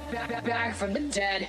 Back from the dead.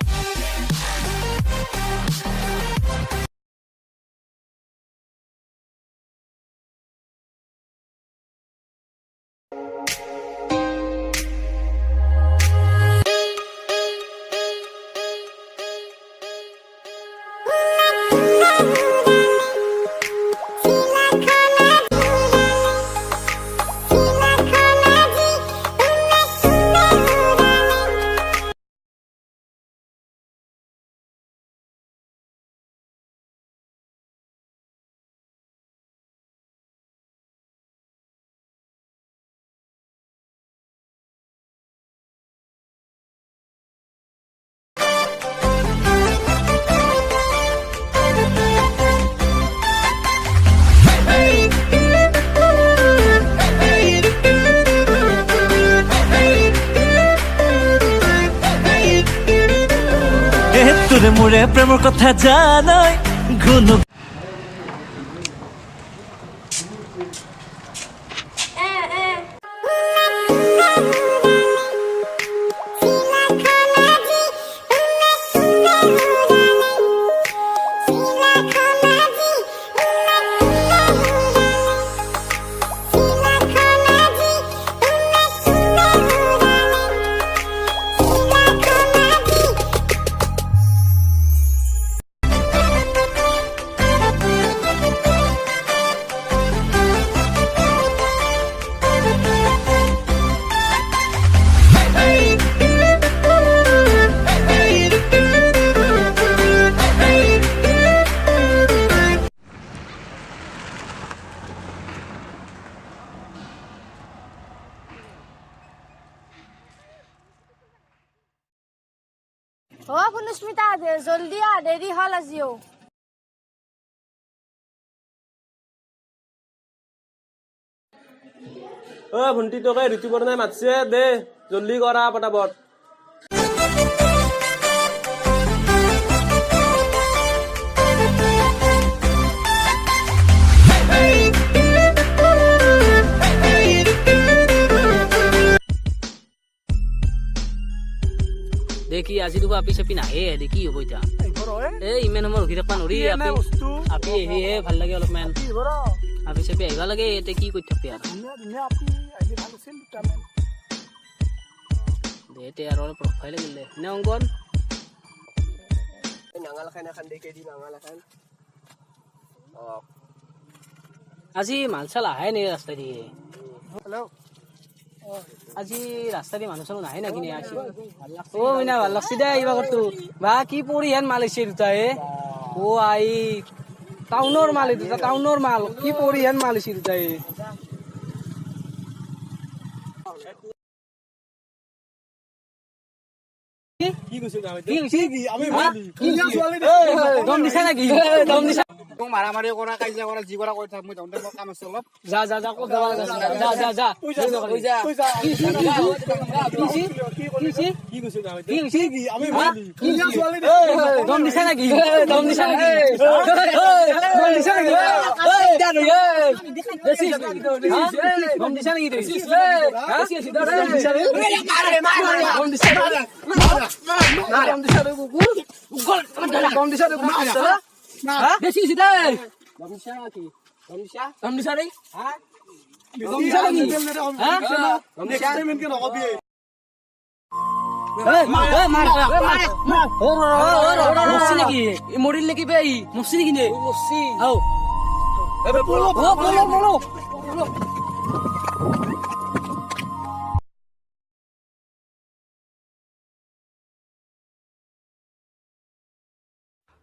তোরে মোরে প্রেমের কথা জানাই গুণ ও কুনুস্মিতা জলদি আ দেরি হল আজিও ও ভন্টি তোকে ঋতুপর্ণায় মাতছে দে জলদি করা পটাপট দেখি আজি তো আপি চাপি নাহে দেখি হ'ব এতিয়া এই ইমান সময় ৰখি থাকবা নৰি আপি আহিহে ভাল লাগে অলপমান আপি চাপি আহিবা লাগে এতিয়া কি কৰি থাকবি আৰু দে এতিয়া আৰু অলপ ৰখাই লাগিলে নে অংকন নাঙাল খান এখন দেখে দি নাঙাল এখন আজি মাল চাল আহাই নে ৰাস্তা দিয়ে হেল্ল' আজি ৰাস্তা দি মানুহ চানুহ নাহে নাকি নে আজি ও মিনা ভাল লাগছি দে এইবা কৰতো বা কি পৰি হেন মাল হৈছে দুটা ও আই টাউনৰ মাল দুটা টাউনৰ মাল কি পৰি হেন মাল হৈছে দুটা কি কৈছো দম দিছা নেকি দম দিছা মাৰামাৰি কৰা কাজিয়া কৰা যি কৰা কৰি থাক মই যাওঁতে মোৰ কাম আছে অলপ যা যা যা ক'ত যাবা যা কি কৈছো দম দিছা নেকি দম দিছা নেকি দম দিছা নেকি দম দিছা নেকি বেশি হইছে দে দমনিশা কি দমনিশা দমনিশা রে হ্যাঁ দমনিশা লাগি হ্যাঁ দমনিশা পেমেন্ট কে নকবি এই মার মুসি নাকি মরিল নাকি ভাই মুসি নাকি নে মুসি আও এবে বলো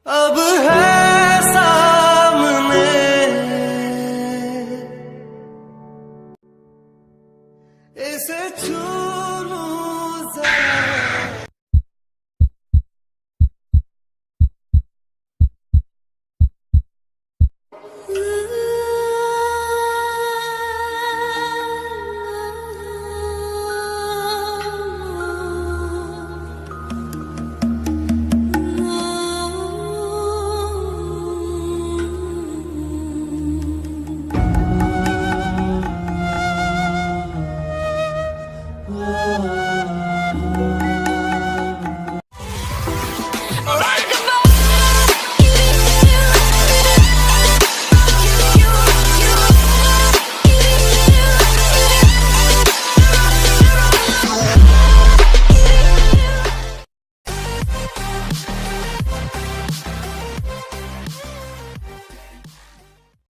अब है